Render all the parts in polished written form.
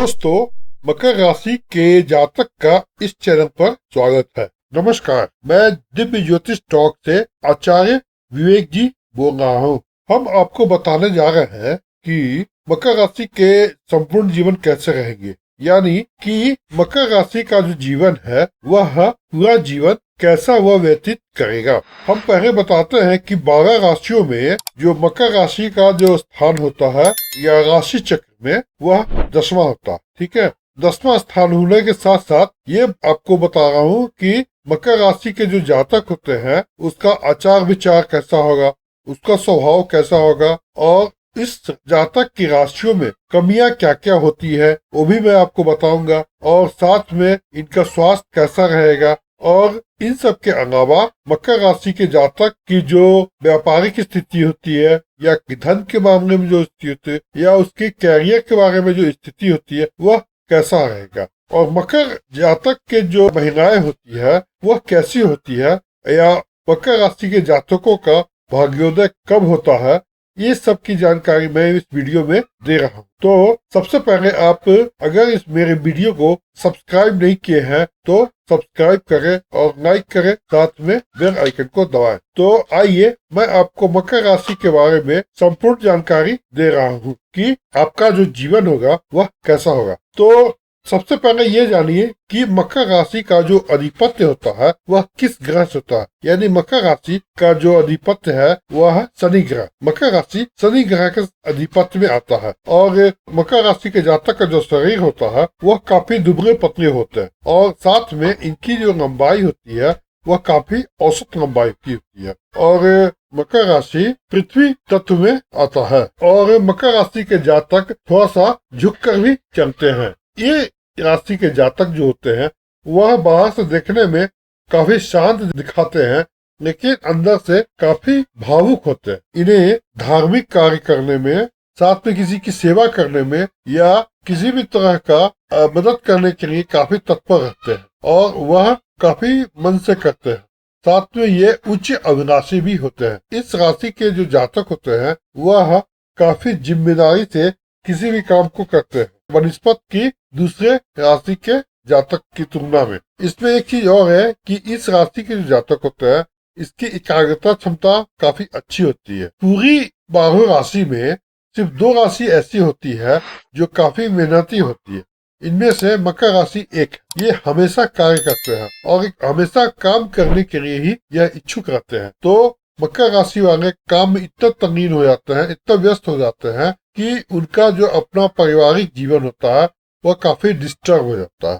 दोस्तों, मकर राशि के जातक का इस चैनल पर स्वागत है। नमस्कार, मैं दिव्य ज्योतिष टॉक से आचार्य विवेक जी बोल रहा हूँ। हम आपको बताने जा रहे हैं कि मकर राशि के संपूर्ण जीवन कैसे रहेंगे, यानी कि मकर राशि का जो जीवन है वह पूरा जीवन कैसा वह व्यतीत करेगा। हम पहले बताते हैं कि 12 राशियों में जो मकर राशि का जो स्थान होता है या राशि चक्र में वह 10वां होता है। ठीक है, 10वां स्थान होने के साथ साथ ये आपको बता रहा हूँ कि मकर राशि के जो जातक होते हैं उसका आचार विचार कैसा होगा, उसका स्वभाव कैसा होगा और इस जातक की राशियों में कमियां क्या क्या होती है वो भी मैं आपको बताऊंगा, और साथ में इनका स्वास्थ्य कैसा रहेगा। और इन सब के अलावा मकर राशि के जातक की जो व्यापारिक स्थिति होती है या धन के मामले में जो स्थिति होती है या उसके कैरियर के बारे में जो स्थिति होती है वह कैसा रहेगा, और मकर जातक के जो महिलाएं होती है वह कैसी होती है, या मकर राशि के जातकों का भाग्योदय कब होता है, ये सब की जानकारी मैं इस वीडियो में दे रहा हूँ। तो सबसे पहले आप अगर इस मेरे वीडियो को सब्सक्राइब नहीं किए हैं तो सब्सक्राइब करें और लाइक करें, साथ में बेल आइकन को दबाएं। तो आइए मैं आपको मकर राशि के बारे में संपूर्ण जानकारी दे रहा हूँ कि आपका जो जीवन होगा वह कैसा होगा। तो सबसे पहले ये जानिए कि मकर राशि का जो अधिपत्य होता है वह किस ग्रह से होता है, यानी मकर राशि का जो अधिपत्य है वह है शनि ग्रह। मकर राशि शनि ग्रह के अधिपत्य में आता है, और मकर राशि के जातक का जो शरीर होता है वह काफी दुबले पतले होते हैं, और साथ में इनकी जो लंबाई होती है वह काफी औसत लंबाई की होती है। और मकर राशि पृथ्वी तत्व में आता है, और मकर राशि के जातक थोड़ा सा झुक कर भी चलते हैं। ये राशि के जातक जो होते हैं वह बाहर से देखने में काफी शांत दिखाते हैं, लेकिन अंदर से काफी भावुक होते हैं। इन्हें धार्मिक कार्य करने में, साथ में किसी की सेवा करने में या किसी भी तरह का मदद करने के लिए काफी तत्पर रहते हैं, और वह काफी मन से करते हैं। साथ में ये उच्च अभिलाषी भी होते हैं। इस राशि के जो जातक होते हैं वह काफी जिम्मेदारी से किसी भी काम को करते हैं बनिस्पत की दूसरे राशि के जातक की तुलना में। इसमें एक चीज और है कि इस राशि के जो जातक होते हैं इसकी एकाग्रता क्षमता काफी अच्छी होती है। पूरी 12 राशि में सिर्फ 2 राशि ऐसी होती है जो काफी मेहनती होती है। इनमें से मकर राशि एक है। ये हमेशा कार्य करते हैं और हमेशा काम करने के लिए ही यह इच्छुक रहते हैं। तो मकर राशि वाले काम में इतना तल्लीन हो जाते हैं, इतना व्यस्त हो जाते हैं कि उनका जो अपना पारिवारिक जीवन होता है वह काफी डिस्टर्ब हो जाता है,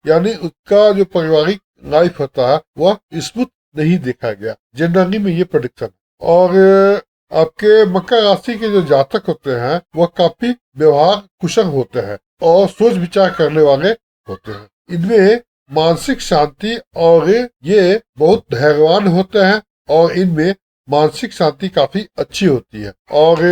यानी उसका जो पारिवारिक लाइफ होता है वह स्मूथ नहीं देखा गया। जनरली में ये प्रेडिक्शन। और आपके मकर राशि के जो जातक होते हैं वह काफी व्यवहार कुशल होते हैं और सोच विचार करने वाले होते हैं। इनमें मानसिक शांति, और ये बहुत धैर्यवान होते हैं, और इनमें मानसिक शांति काफी अच्छी होती है। और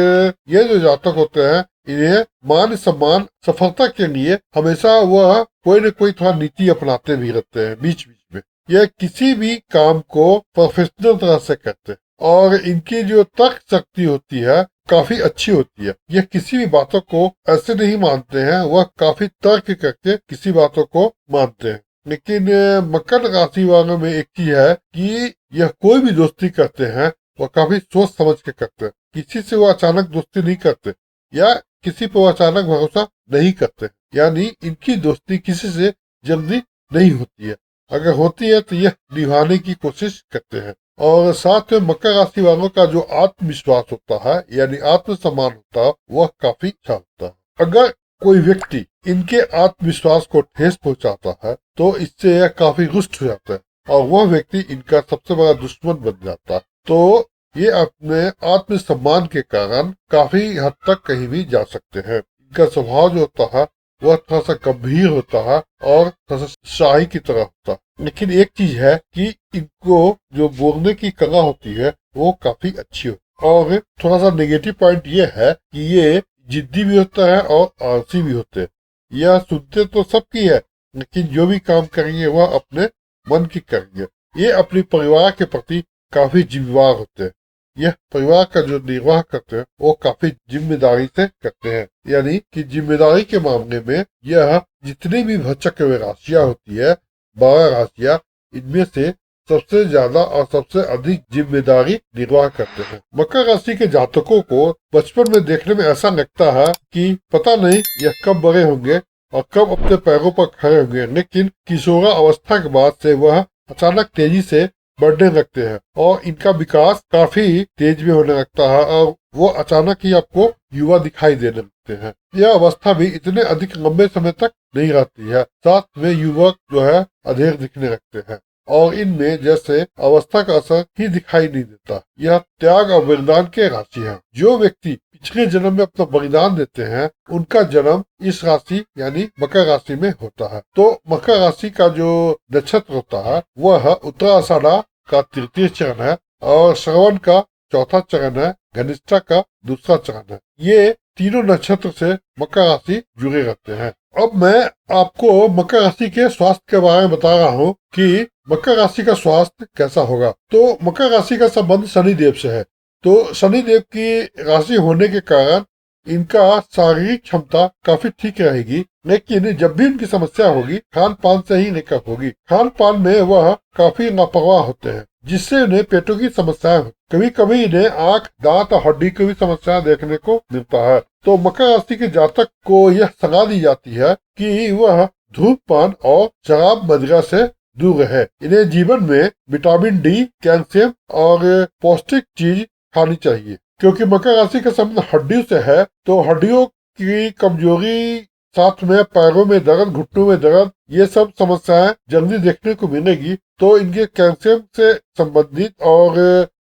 ये जो जातक होते हैं इन्हें मान सम्मान सफलता के लिए हमेशा वह कोई न कोई थोड़ा नीति अपनाते भी रहते हैं बीच बीच में। यह किसी भी काम को प्रोफेशनल तरह से करते हैं, और इनकी जो तर्क शक्ति होती है काफी अच्छी होती है। यह किसी भी बातों को ऐसे नहीं मानते हैं, वह काफी तर्क करके किसी बातों को मानते हैं। लेकिन मकर राशि वालों में एक चीज है कि यह कोई भी दोस्ती करते हैं वह काफी सोच समझ के करते हैं। किसी से वो अचानक दोस्ती नहीं करते या किसी पर अचानक भरोसा नहीं करते, यानी इनकी दोस्ती किसी से जल्दी नहीं होती है। अगर होती है तो यह निभाने की कोशिश करते हैं। और साथ में मकर राशि वालों का जो आत्मविश्वास होता है यानी आत्मसम्मान होता है वह काफी अच्छा होता है। अगर कोई व्यक्ति इनके आत्मविश्वास को ठेस पहुंचाता है तो इससे यह काफी रुष्ट हो जाता है, और वह व्यक्ति इनका सबसे बड़ा दुश्मन बन जाता है। तो ये अपने आत्मसम्मान के कारण काफी हद तक कहीं भी जा सकते हैं। इनका स्वभाव जो होता है वह थोड़ा सा गंभीर होता है और थोड़ा सा शाही की तरह होता है। लेकिन एक चीज है कि इनको जो बोलने की कला होती है वो काफी अच्छी होती है। और थोड़ा सा नेगेटिव पॉइंट ये है कि ये जिद्दी भी होता है और आलसी भी होते हैं। यह सुनते तो सबकी है, लेकिन जो भी काम करेंगे वह अपने मन की करेंगे। ये अपने परिवार के प्रति काफी जिम्मेवार होते हैं। यह परिवार का जो निर्वाह करते हैं वो काफी जिम्मेदारी से करते हैं। यानी कि जिम्मेदारी के मामले में यह जितनी भी भचक हुए राशियां होती है, 12 राशियां, इनमें से सबसे ज्यादा और सबसे अधिक जिम्मेदारी निर्वाह करते हैं। मकर राशि के जातकों को बचपन में देखने में ऐसा लगता है कि पता नहीं यह कब बड़े होंगे और कब अपने पैरों पर खड़े होंगे, लेकिन किशोरा अवस्था के बाद से वह अचानक तेजी से बढ़ने लगते हैं और इनका विकास काफी तेज भी होने लगता है और वो अचानक ही आपको युवा दिखाई देने लगते हैं। यह अवस्था भी इतने अधिक लंबे समय तक नहीं रहती है। साथ में युवक जो है अधेड़ दिखने लगते हैं और इनमें जैसे अवस्था का असर ही दिखाई नहीं देता। यह त्याग और बलिदान के राशि है। जो व्यक्ति पिछले जन्म में अपना बलिदान देते हैं उनका जन्म इस राशि यानी मकर राशि में होता है। तो मकर राशि का जो नक्षत्र होता है वह उत्तराषाढ़ा का तृतीय चरण है और श्रवण का चौथा चरण है, घनिष्ठा का दूसरा चरण है। ये तीनों नक्षत्र से मकर राशि जुड़े रहते हैं। अब मैं आपको मकर राशि के स्वास्थ्य के बारे में बता रहा हूँ कि मकर राशि का स्वास्थ्य कैसा होगा। तो मकर राशि का संबंध शनि देव से है। तो शनि देव की राशि होने के कारण इनका शारीरिक क्षमता काफी ठीक रहेगी, लेकिन जब भी इनकी समस्या होगी खान पान से ही लेकर होगी। खान पान में वह काफी लापरवाह होते हैं जिससे उन्हें पेटों की समस्याएं होती। कभी कभी इन्हें आंख, दांत और हड्डी की भी समस्या देखने को मिलता है। तो मकर राशि के जातक को यह सलाह दी जाती है कि वह धूम्रपान और शराब मदिरा से दूर रहे। इन्हें जीवन में विटामिन डी, कैल्शियम और पौष्टिक चीज खानी चाहिए। क्योंकि मकर राशि का संबंध हड्डियों से है तो हड्डियों की कमजोरी, साथ में पैरों में दर्द, घुटनों में दर्द, ये सब समस्याएं जल्दी देखने को मिलेगी। तो इनके कैल्शियम से संबंधित और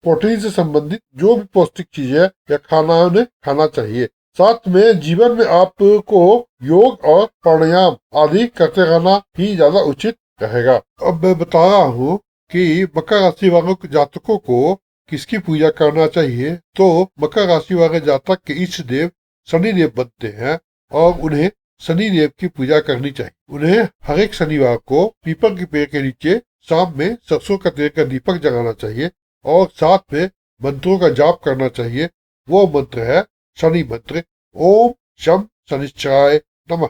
प्रोटीन से संबंधित जो भी पौष्टिक चीज है या खाना है उन्हें खाना चाहिए। साथ में जीवन में आपको योग और प्राणायाम आदि करते रहना ही ज्यादा उचित रहेगा। अब मैं बता रहा हूँ कि मकर राशि वालों के जातकों को किसकी पूजा करना चाहिए। तो मकर राशि वाले जातक के इष्ट देव शनि देव बनते हैं और उन्हें शनि देव की पूजा करनी चाहिए। उन्हें हर एक शनिवार को पीपल के पेड़ के नीचे शाम में सरसों का तेल का दीपक जलाना चाहिए और साथ में मंत्रों का जाप करना चाहिए। वो मंत्र है शनि मंत्र, ओम शम शनिश्चराय नमः।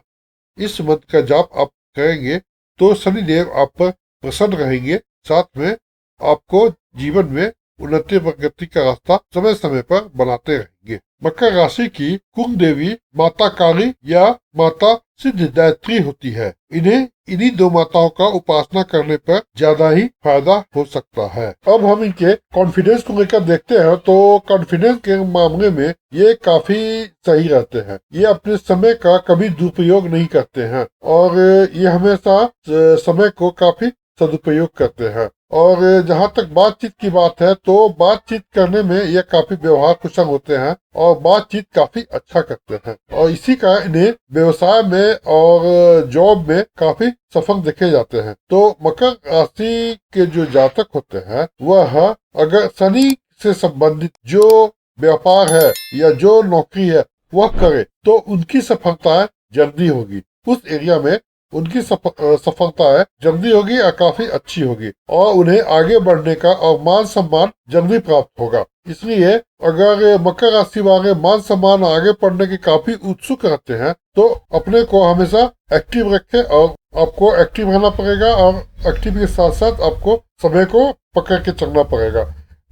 इस मंत्र का जाप आप करेंगे तो शनि देव आप पर प्रसन्न रहेंगे। साथ में आपको जीवन में उन्नति प्रगति का रास्ता समय समय पर बनाते रहेंगे। मकर राशि की कुल देवी माता काली या माता सिद्धिदात्री होती है। इन्हीं दो माताओं का उपासना करने पर ज्यादा ही फायदा हो सकता है। अब हम इनके कॉन्फिडेंस को लेकर देखते हैं। तो कॉन्फिडेंस के मामले में ये काफी सही रहते हैं। ये अपने समय का कभी दुरुपयोग नहीं करते हैं और ये हमेशा समय को काफी सदुपयोग करते हैं। और जहाँ तक बातचीत की बात है तो बातचीत करने में ये काफी व्यवहार कुशल होते हैं और बातचीत काफी अच्छा करते हैं और इसी का इन्हें व्यवसाय में और जॉब में काफी सफल देखे जाते हैं। तो मकर राशि के जो जातक होते हैं वह अगर शनि से संबंधित जो व्यापार है या जो नौकरी है वह करे तो उनकी सफलता जल्दी होगी। उस एरिया में उनकी सफलता जल्दी होगी और काफी अच्छी होगी और उन्हें आगे बढ़ने का और मान सम्मान जल्दी प्राप्त होगा। इसलिए अगर मकर राशि वाले मान सम्मान आगे बढ़ने के काफी उत्सुक रहते हैं तो अपने को हमेशा एक्टिव रखें और आपको एक्टिव रहना पड़ेगा और एक्टिव के साथ साथ आपको समय को पकड़ के चलना पड़ेगा।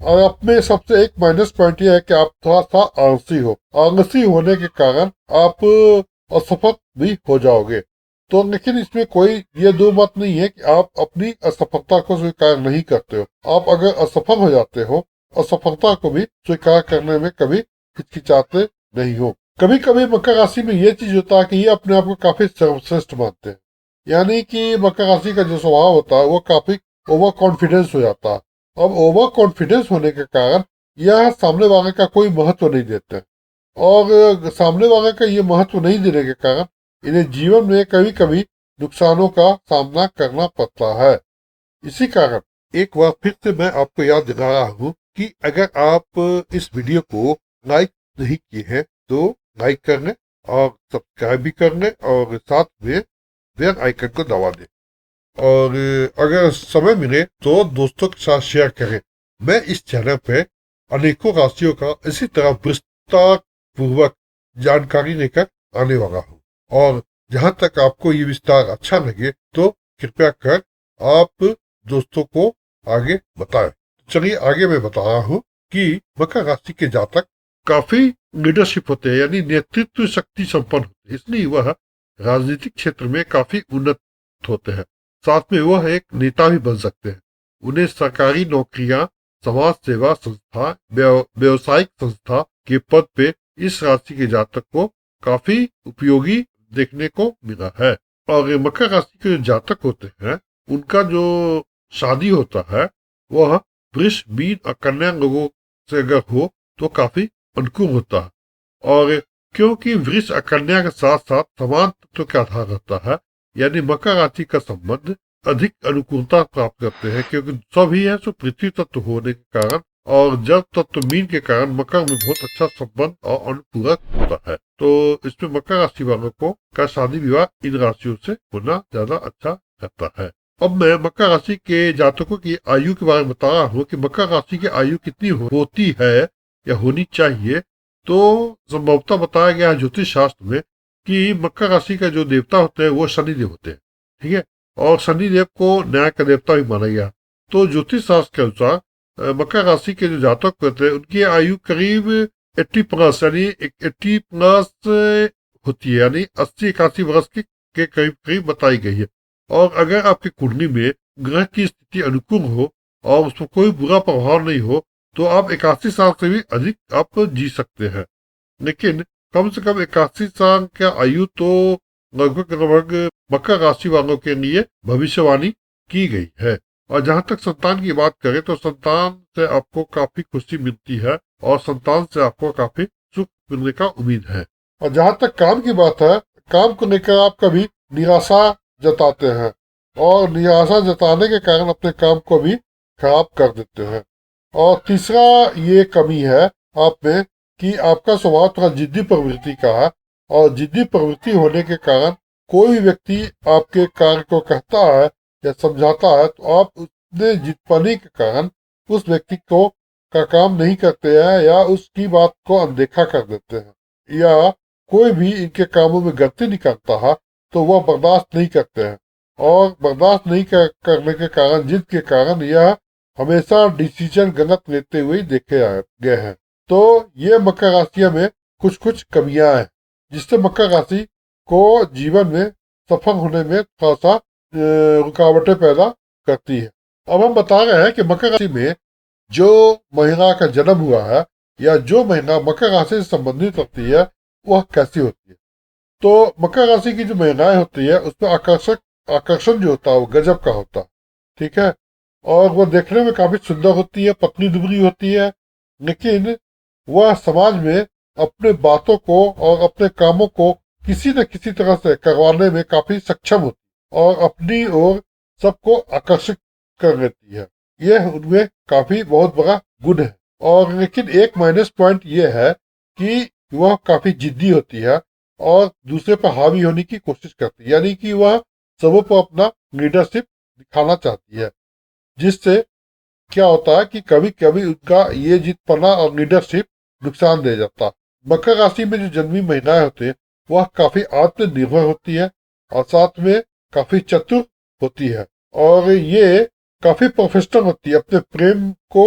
और अपने सबसे एक माइनस पॉइंट यह है कि आप थोड़ा सा आलसी हो। आलसी होने के कारण आप असफल भी हो जाओगे। तो लेकिन इसमें कोई ये दो बात नहीं है कि आप अपनी असफलता को स्वीकार नहीं करते हो। आप अगर असफल हो जाते हो, असफलता को भी स्वीकार करने में कभी हिचकिचाते नहीं हो। कभी कभी मकर राशि में ये चीज होता है कि ये अपने आप को काफी सर्वश्रेष्ठ मानते हैं। यानी कि मकर राशि का जो स्वभाव होता है वो काफी ओवर कॉन्फिडेंस हो जाता है। अब ओवर कॉन्फिडेंस होने के कारण यह सामने वाले का कोई महत्व नहीं देते और सामने वाले का ये महत्व नहीं देने के कारण इन्हें जीवन में कभी कभी नुकसानों का सामना करना पड़ता है। इसी कारण एक बार फिर से मैं आपको याद दिला रहा हूँ कि अगर आप इस वीडियो को लाइक नहीं किए हैं तो लाइक कर लें और सब्सक्राइब भी कर लें और साथ में बेल आइकन को दबा दें और अगर समय मिले तो दोस्तों के साथ शेयर करें। मैं इस चैनल पे अनेकों राशियों का इसी तरह विस्तार पूर्वक जानकारी लेकर आने वाला हूँ। और जहां तक आपको ये विस्तार अच्छा लगे तो कृपया कर आप दोस्तों को आगे बताएं। चलिए आगे मैं बता रहा हूँ कि मकर राशि के जातक काफी लीडरशिप होते हैं, यानी नेतृत्व शक्ति संपन्न होते हैं, इसलिए वह राजनीतिक क्षेत्र में काफी उन्नत होते हैं। साथ में वह एक नेता भी बन सकते हैं। उन्हें सरकारी नौकरियां, समाज सेवा संस्था, व्यवसायिक संस्था के पद पे इस राशि के जातक को काफी उपयोगी देखने को मिला है। और मकर राशि के जो जातक होते हैं उनका जो शादी होता है वह वृष, मीन और कन्या लोगों से अगर हो तो काफी अनुकूल होता है। और क्योंकि वृष और कन्या के साथ साथ समान तत्व के आधार रहता है, यानी मकर राशि का संबंध अधिक अनुकूलता प्राप्त करते हैं, क्योंकि सभी है सो पृथ्वी तत्व होने के कारण और जल तत्व मीन के कारण मकर में बहुत अच्छा संबंध और अनुपूरक होता है। तो इसमें मकर राशि वालों को का शादी विवाह इन राशियों से होना ज्यादा अच्छा रहता है। अब मैं मकर राशि के जातकों की आयु के बारे में बता रहा हूँ कि मकर राशि की आयु कितनी होती है या होनी चाहिए। तो संभवतः बताया गया है ज्योतिष शास्त्र में कि मकर राशि का जो देवता होते हैं वो शनिदेव होते हैं, ठीक है। और शनिदेव को न्याय का देवता भी माना गया। तो ज्योतिष शास्त्र के अनुसार मकर राशि के जो जातक होते हैं उनकी आयु करीब 80 प्लस यानी 80 प्लस होती है, यानी 80-81 वर्ष के करीब करीब बताई गई है। और अगर आपकी कुंडली में ग्रह की स्थिति अनुकूल हो और उसमें कोई बुरा प्रभाव नहीं हो तो आप 81 साल से भी अधिक आप जी सकते हैं। लेकिन कम से कम 81 साल का आयु तो लगभग मकर राशि वालों के लिए भविष्यवाणी की गई है। और जहां तक संतान की बात करें तो संतान से आपको काफी खुशी मिलती है और संतान से आपको काफी सुख मिलने का उम्मीद है। और जहां तक काम की बात है, काम को लेकर आप कभी निराशा जताते हैं और निराशा जताने के कारण अपने काम को भी खराब कर देते हैं। और तीसरा ये कमी है आप में कि आपका स्वभाव थोड़ा जिद्दी प्रवृत्ति का है और जिद्दी प्रवृत्ति होने के कारण कोई भी व्यक्ति आपके कार्य को कहता है या समझाता है तो आप उसने जिद पाने के कारण उस व्यक्ति को का काम नहीं करते हैं या उसकी बात को अनदेखा कर देते हैं, या कोई भी इनके कामों में गलती निकालता है तो वह बर्दाश्त नहीं करते हैं। और बर्दाश्त नहीं करने के कारण, जिद के कारण यह हमेशा डिसीजन गलत लेते हुए देखे गए हैं। तो ये मकर राशि में कुछ कुछ कमियां हैं जिससे मकर राशि को जीवन में सफल होने में थोड़ा सा रुकावटें पैदा करती है। अब हम बता रहे हैं कि मकर राशि में जो महिला का जन्म हुआ है या जो महिला मकर राशि से संबंधित होती है वह कैसी होती है। तो मकर राशि की जो महिलाएं होती है उसमें आकर्षण जो होता है वो गजब का होता है, ठीक है। और वह देखने में काफी सुंदर होती है, पतली दुबली होती है, लेकिन वह समाज में अपने बातों को और अपने कामों को किसी न किसी तरह से करवाने में काफी सक्षम होती है और अपनी ओर सबको आकर्षित कर लेती है। यह उनमें काफी बहुत बड़ा गुण है। और लेकिन एक माइनस पॉइंट यह है कि वह काफी जिद्दी होती है और दूसरे पर हावी होने की कोशिश करती है, यानी कि वह सबों पर अपना लीडरशिप दिखाना चाहती है, जिससे क्या होता है कि कभी कभी उनका ये जिदपना और लीडरशिप नुकसान दे जाता है। मकर राशि में जो जन्मी महिलाएं होती है वह काफी आत्मनिर्भर होती है और साथ में काफी चतुर होती है और ये काफी प्रोफेशनल होती है। अपने प्रेम को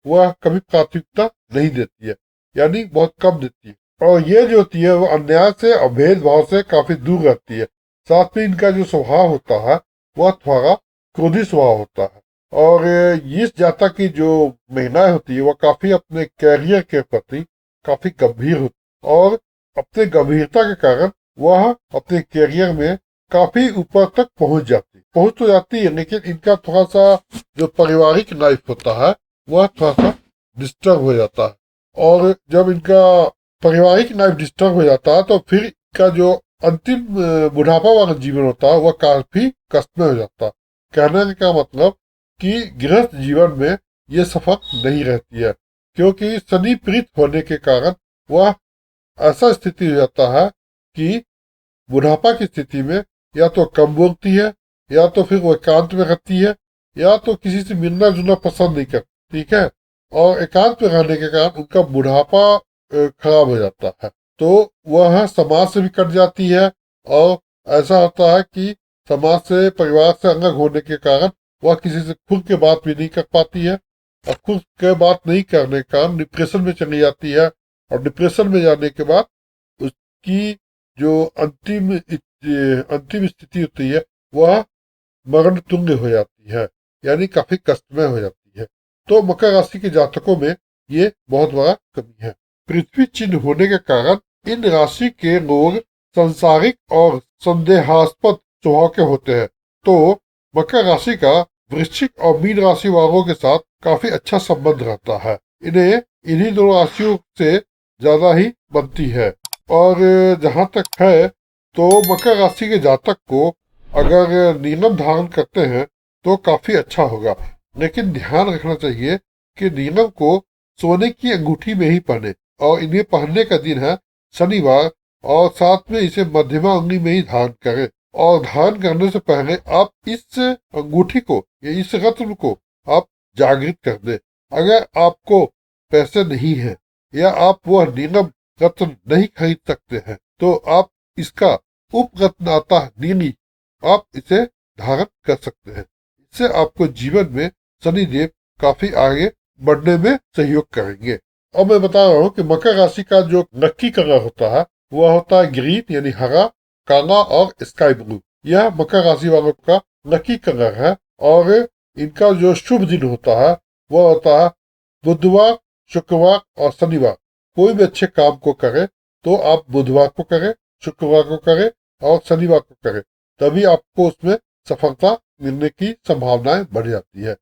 वह कभी प्राथमिकता नहीं देती है, यानी बहुत कम देती है। और ये जो होती है वो अन्याय से और भेदभाव से काफी दूर रहती है। साथ में इनका जो स्वभाव होता है वह थोड़ा क्रोधी स्वभाव होता है। और इस जातक की जो महिलाएं होती है वह काफी अपने कैरियर के प्रति काफी गंभीर होती है और अपने गंभीरता के कारण वह अपने कैरियर में काफी ऊपर तक पहुंच तो जाती है, लेकिन इनका थोड़ा सा जो पारिवारिक लाइफ होता है वह थोड़ा सा डिस्टर्ब हो जाता है। और जब इनका पारिवारिक लाइफ डिस्टर्ब हो जाता है तो फिर इनका जो अंतिम बुढ़ापा वाला जीवन होता है वह काफी कष्टमय हो जाता है। कहने का मतलब कि गृहस्थ जीवन में ये सफल नहीं रहती है, क्योंकि शनि प्रीत होने के कारण वह ऐसा स्थिति हो जाता है कि बुढ़ापा की स्थिति में या तो कम बोलती है या तो फिर वो एकांत में रहती है या तो किसी से मिलना जुलना पसंद नहीं करती, ठीक है। और एकांत में रहने के कारण उनका बुढ़ापा खराब हो जाता है। तो वह समाज से भी कट जाती है और ऐसा होता है कि समाज से, परिवार से अलग होने के कारण वह किसी से खुल के बात भी नहीं कर पाती है, और खुल के बात नहीं करने के कारण डिप्रेशन में चली जाती है, और डिप्रेशन में जाने के बाद उसकी जो अंतिम स्थिति होती है वह मरण तुल्य हो जाती है, यानी काफी कष्टमय हो जाती है। तो मकर राशि के जातकों में ये बहुत बड़ा कमी है। पृथ्वी चिन्ह होने के कारण इन राशि के लोग संसारिक और संदेहास्पद स्वभाव के होते हैं। तो मकर राशि का वृश्चिक और मीन राशि वालों के साथ काफी अच्छा संबंध रहता है। इन्हें इन्हीं दो राशियों से ज्यादा ही बनती है। और जहाँ तक है तो मकर राशि के जातक को अगर नीलम धारण करते हैं तो काफी अच्छा होगा, लेकिन ध्यान रखना चाहिए कि नीलम को सोने की अंगूठी में ही पहने, और इन्हें पहनने का दिन है शनिवार, और साथ में इसे मध्यमा उंगली में ही धारण करें। और धारण करने से पहले आप इस अंगूठी को या इस रत्न को आप जागृत कर दें। अगर आपको पैसे नहीं है या आप वह नीलम रत्न नहीं खरीद सकते हैं तो आप इसका उपरत्न आता है नीली, आप इसे धारण कर सकते हैं। इससे आपको जीवन में शनिदेव काफी आगे बढ़ने में सहयोग करेंगे। अब मैं बता रहा हूँ कि मकर राशि का जो लकी कलर होता है वह होता है ग्रीन यानी हरा, काला और स्काई ब्लू। यह मकर राशि वालों का लकी कलर है। और इनका जो शुभ दिन होता है वह होता है बुधवार, शुक्रवार और शनिवार। कोई भी अच्छे काम को करे तो आप बुधवार को करें, शुक्रवार को करें और शनिवार को करें, तभी आपको उसमें सफलता मिलने की संभावनाएं बढ़ जाती है।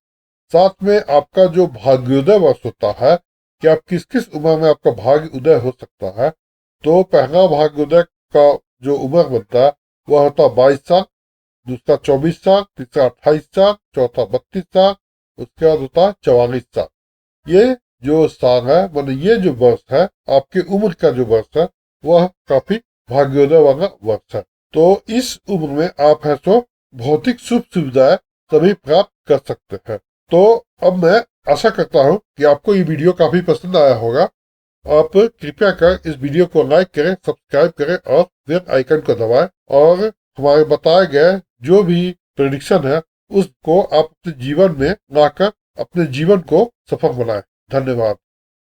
साथ में आपका जो भाग्योदय वर्ष होता है कि आप किस किस उम्र में आपका भाग्य उदय हो सकता है, तो पहला भाग्योदय का जो उम्र बनता है वह होता है 22 साल, दूसरा 24 साल, तीसरा 28 साल, चौथा 32 साल, उसके बाद होता है 44 साल। ये जो साल है, मतलब ये जो वर्ष है, आपकी उम्र का जो वर्ष है वह काफी भाग्योदय वाला वर्ष है। तो इस उम्र में आप है सो भौतिक सुख सुविधाएं सभी प्राप्त कर सकते हैं। तो अब मैं आशा करता हूँ कि आपको ये वीडियो काफी पसंद आया होगा। आप कृपया कर इस वीडियो को लाइक करें, सब्सक्राइब करें और बेल आइकन को दबाएं, और हमारे बताए गए जो भी प्रेडिक्शन है उसको आप अपने जीवन में लाकर अपने जीवन को सफल बनाएं। धन्यवाद।